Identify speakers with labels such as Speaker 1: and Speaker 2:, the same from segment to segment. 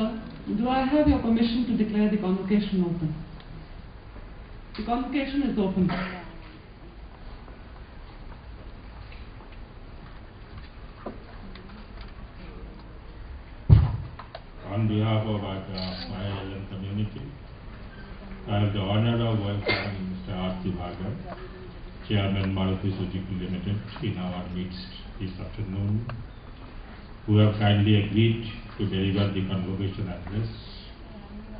Speaker 1: Sir, do I have your permission to declare the convocation open? The convocation is open.
Speaker 2: On behalf of our IILM community, I have the honor of welcoming Mr. R.C. Bhargav, Chairman Maruti Suzuki Limited, in our midst this afternoon, who have kindly agreed to deliver the convocation address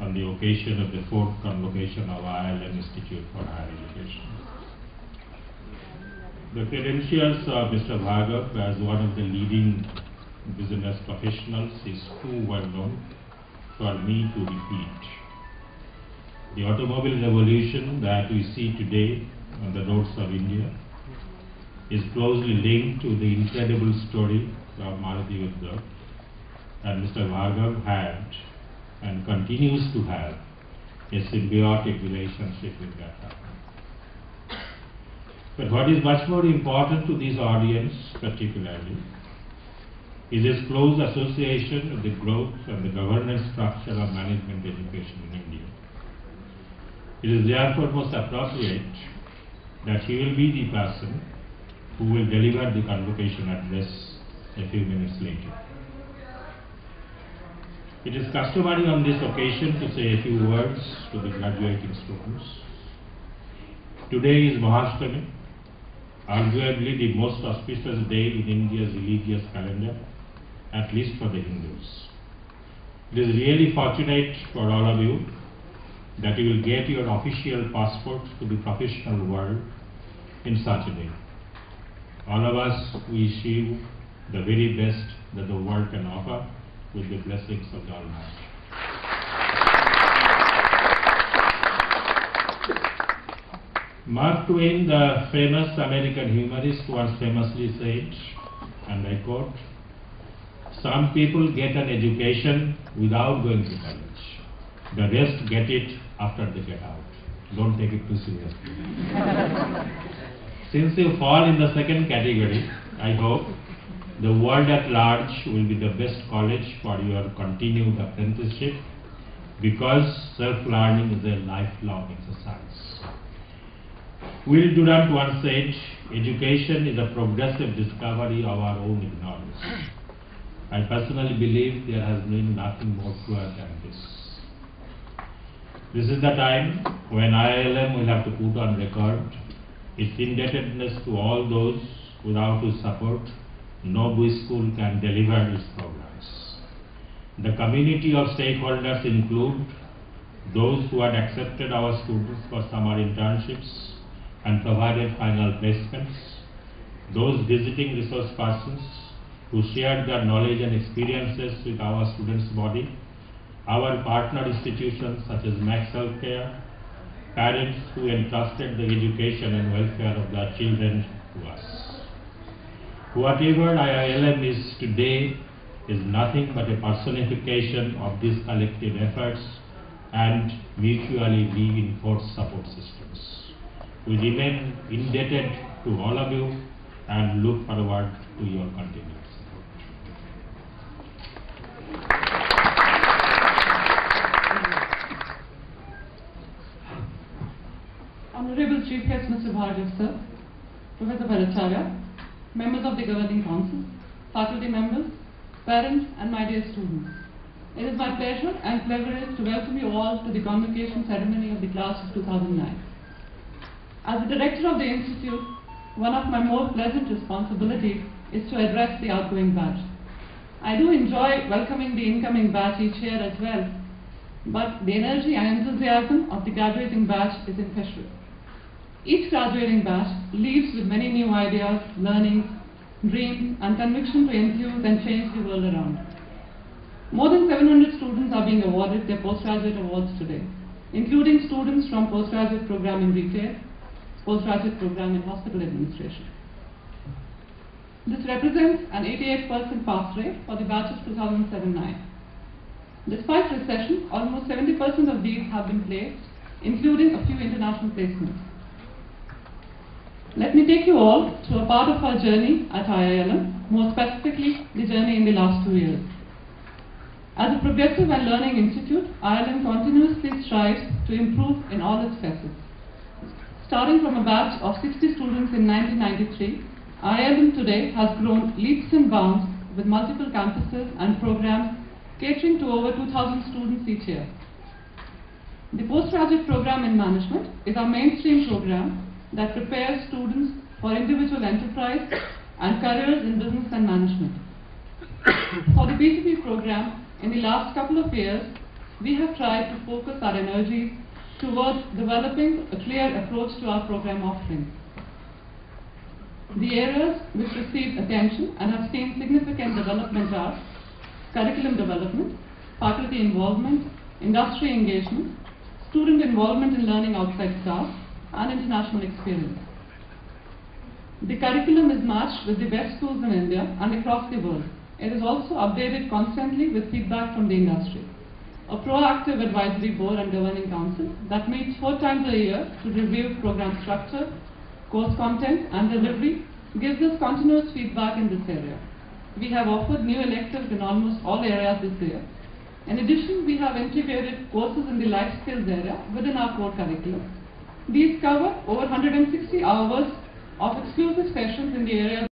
Speaker 2: on the occasion of the 4th convocation of IILM Institute for Higher Education. The credentials of Mr. Bhargav as one of the leading business professionals is too well known for me to repeat. The automobile revolution that we see today on the roads of India is closely linked to the incredible story of Maruti Udyog, and Mr. Bhargav had and continues to have a symbiotic relationship with that company. But what is much more important to this audience particularly is his close association with the growth and the governance structure of management education in India. It is therefore most appropriate that he will be the person who will deliver the convocation address a few minutes later. It is customary on this occasion to say a few words to the graduating students. Today is Mahashtami, arguably the most auspicious day in India's religious calendar, at least for the Hindus. It is really fortunate for all of you that you will get your official passport to the professional world in such a day. All of us wish you the very best that the world can offer, with the blessings of the Almighty. Mark Twain, the famous American humorist, once famously said, and I quote, "Some people get an education without going to college. The rest get it after they get out." Don't take it too seriously. Since you fall in the second category, I hope the world at large will be the best college for your continued apprenticeship, because self-learning is a lifelong exercise. Will Durant once said, "Education is a progressive discovery of our own ignorance." I personally believe there has been nothing more true than this. This is the time when IILM will have to put on record its indebtedness to all those without whose support no school can deliver its programs. The community of stakeholders include those who had accepted our students for summer internships and provided final placements, those visiting resource persons who shared their knowledge and experiences with our students' body, our partner institutions such as Max Healthcare, parents who entrusted the education and welfare of their children to us. Whatever IILM is today is nothing but a personification of these collective efforts and mutually reinforced support systems. We remain indebted to all of you and look forward to your continued support.
Speaker 1: Honorable Chief Guest Mr. Bhargav Sir, Professor Bhattacharya, members of the Governing Council, faculty members, parents and my dear students. It is my pleasure and privilege to welcome you all to the convocation ceremony of the class of 2009. As the director of the Institute, one of my more pleasant responsibilities is to address the outgoing batch. I do enjoy welcoming the incoming batch each year as well, but the energy and enthusiasm of the graduating batch is infectious. Each graduating batch leaves with many new ideas, learnings, dreams and conviction to infuse and change the world around. More than 700 students are being awarded their postgraduate awards today, including students from postgraduate program in retail, postgraduate program in hospital administration. This represents an 88% pass rate for the batch of 2007-09. Despite recession, almost 70% of these have been placed, including a few international placements. Let me take you all to a part of our journey at IILM, more specifically the journey in the last 2 years. As a progressive and learning institute, ILM continuously strives to improve in all its facets. Starting from a batch of 60 students in 1993, ILM today has grown leaps and bounds with multiple campuses and programs catering to over 2,000 students each year. The postgraduate program in management is our mainstream program that prepares students for individual enterprise and careers in business and management. For the BCP program, in the last couple of years, we have tried to focus our energies towards developing a clear approach to our program offerings. The areas which received attention and have seen significant development are curriculum development, faculty involvement, industry engagement, student involvement in learning outside class, and international experience. The curriculum is matched with the best schools in India and across the world. It is also updated constantly with feedback from the industry. A proactive advisory board and governing council that meets 4 times a year to review program structure, course content and delivery gives us continuous feedback in this area. We have offered new electives in almost all areas this year. In addition, we have integrated courses in the life skills area within our core curriculum. These cover over 160 hours of exclusive sessions in the areas